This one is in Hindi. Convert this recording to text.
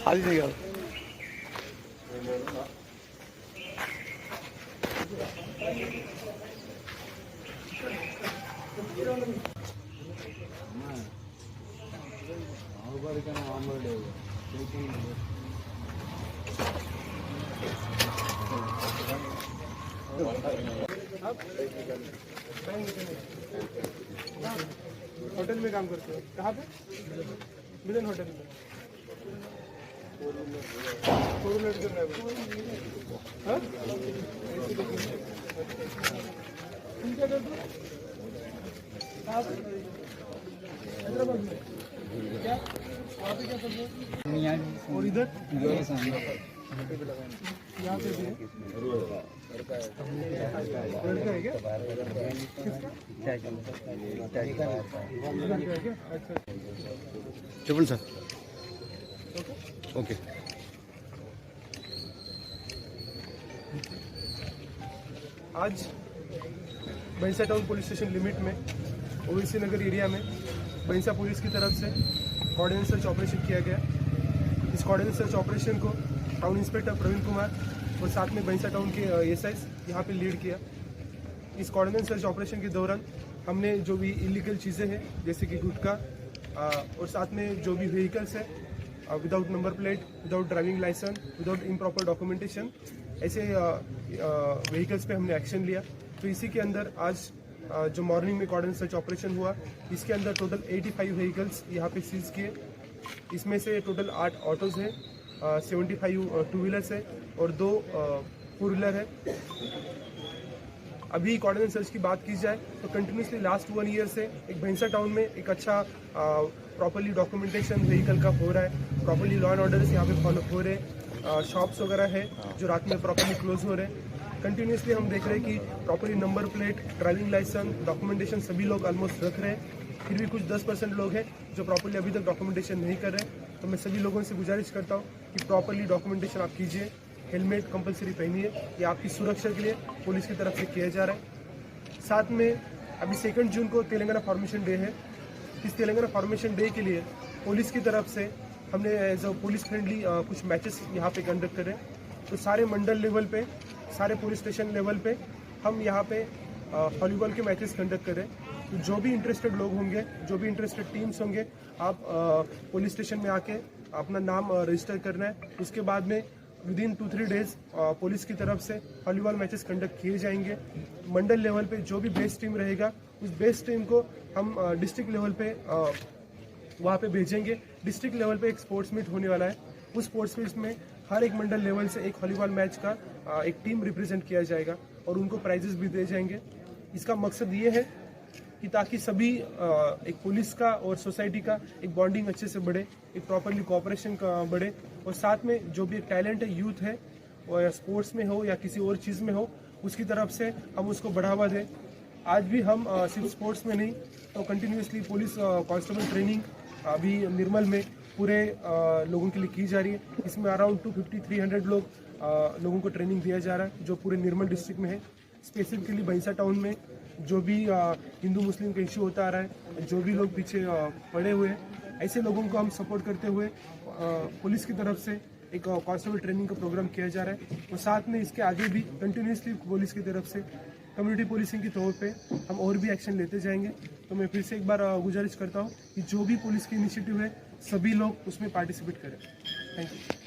खाली जगह होटल में काम करते हो? कहाँ पे? मिलन होटल में। फोर व्हीलर का ड्राइवर। हाँ? तुम क्या करते हो? कहाँ पे? हैदराबाद में। क्या? वहाँ पे क्या करते हो? और इधर? यहाँ पे भी है? लड़का है क्या? किसका? अच्छा। ट्रिपल सर ओके आज भैंसा टाउन पुलिस स्टेशन लिमिट में ओवैसी नगर एरिया में भैंसा पुलिस की तरफ से कोऑर्डिनेट सर्च ऑपरेशन किया गया। इस कोऑर्डिनेट सर्च ऑपरेशन को टाउन इंस्पेक्टर प्रवीण कुमार और साथ में भैंसा टाउन के एसआई यहाँ पे लीड किया। इस कोऑर्डिनेट सर्च ऑपरेशन के दौरान हमने जो भी इलीगल चीज़ें हैं जैसे कि गुटखा और साथ में जो भी व्हीकल्स है without number plate, without driving licence, without improper documentation, ऐसे व्हीकल्स पे हमने एक्शन लिया। तो इसी के अंदर आज जो मॉर्निंग में कोऑर्डिनेट सर्च ऑपरेशन हुआ, इसके अंदर टोटल 85 व्हीकल्स यहाँ पे सीज किए। इसमें से टोटल 8 ऑटोज़ हैं, 75 टू व्हीलर्स है और 2 फोर व्हीलर है। अभी कोऑर्डिनेट सर्च की बात की जाए तो कंटिन्यूसली लास्ट 1 ईयर से एक भैंसा टाउन में एक अच्छा प्रॉपर्ली डॉक्यूमेंटेशन व्हीकल का हो रहा है, प्रॉपर्ली लॉ एंड ऑर्डर्स यहाँ पे फॉलो हो रहे हैं, शॉप्स वगैरह है जो रात में प्रॉपर्ली क्लोज हो रहे हैं। कंटिन्यूसली हम देख रहे हैं कि properly number plate, driving licence, documentation सभी लोग ऑलमोस्ट रख रहे हैं। फिर भी कुछ 10% लोग हैं जो प्रॉपर्ली अभी तक डॉक्यूमेंटेशन नहीं कर रहे हैं। तो मैं सभी लोगों से गुजारिश करता हूँ कि प्रॉपर्ली डॉक्यूमेंटेशन आप कीजिए, हेलमेट कंपलसरी पहनिए, ये आपकी सुरक्षा के लिए पुलिस की तरफ से किया जा रहा है। साथ में अभी 2 जून को तेलंगाना फॉर्मेशन डे है। इस तेलंगाना फॉर्मेशन डे के लिए पुलिस की तरफ से हमने एज अ पुलिस फ्रेंडली कुछ मैचेस यहाँ पे कंडक्ट करें। तो सारे मंडल लेवल पे, सारे पुलिस स्टेशन लेवल पे हम यहाँ पे वॉलीबॉल के मैचेस कंडक्ट करें। तो जो भी इंटरेस्टेड लोग होंगे, जो भी इंटरेस्टेड टीम्स होंगे, आप पुलिस स्टेशन में आके अपना नाम रजिस्टर करना है। उसके बाद में विदिन 2-3 डेज पुलिस की तरफ से वॉलीबॉल मैचेस कंडक्ट किए जाएंगे। मंडल लेवल पे जो भी बेस्ट टीम रहेगा, उस बेस्ट टीम को हम डिस्ट्रिक्ट लेवल पे वहाँ पे भेजेंगे। डिस्ट्रिक्ट लेवल पे एक स्पोर्ट्स मीट होने वाला है। उस स्पोर्ट्स मीट में हर एक मंडल लेवल से एक वॉलीबॉल मैच का एक टीम रिप्रेजेंट किया जाएगा और उनको प्राइजेस भी दिए जाएंगे। इसका मकसद ये है कि ताकि सभी एक पुलिस का और सोसाइटी का एक बॉन्डिंग अच्छे से बढ़े, एक प्रॉपरली कोऑपरेशन का बढ़े और साथ में जो भी एक टैलेंट है, यूथ है, और या स्पोर्ट्स में हो या किसी और चीज़ में हो, उसकी तरफ से हम उसको बढ़ावा दें। आज भी हम सिर्फ स्पोर्ट्स में नहीं तो कंटिन्यूसली पुलिस कांस्टेबल ट्रेनिंग अभी निर्मल में पूरे लोगों के लिए की जा रही है। इसमें अराउंड 250-300 लोगों को ट्रेनिंग दिया जा रहा है जो पूरे निर्मल डिस्ट्रिक्ट में है। स्पेसिफिकली भैंसा टाउन में जो भी हिंदू मुस्लिम का इशू होता आ रहा है, जो भी लोग पीछे पड़े हुए हैं, ऐसे लोगों को हम सपोर्ट करते हुए पुलिस की तरफ से एक कांस्टेबल ट्रेनिंग का प्रोग्राम किया जा रहा है। और साथ में इसके आगे भी कंटिन्यूसली पुलिस की तरफ से कम्युनिटी पुलिसिंग के तौर पे हम और भी एक्शन लेते जाएंगे। तो मैं फिर से एक बार गुजारिश करता हूँ कि जो भी पुलिस की इनिशिएटिव है, सभी लोग उसमें पार्टिसिपेट करें। Thank you.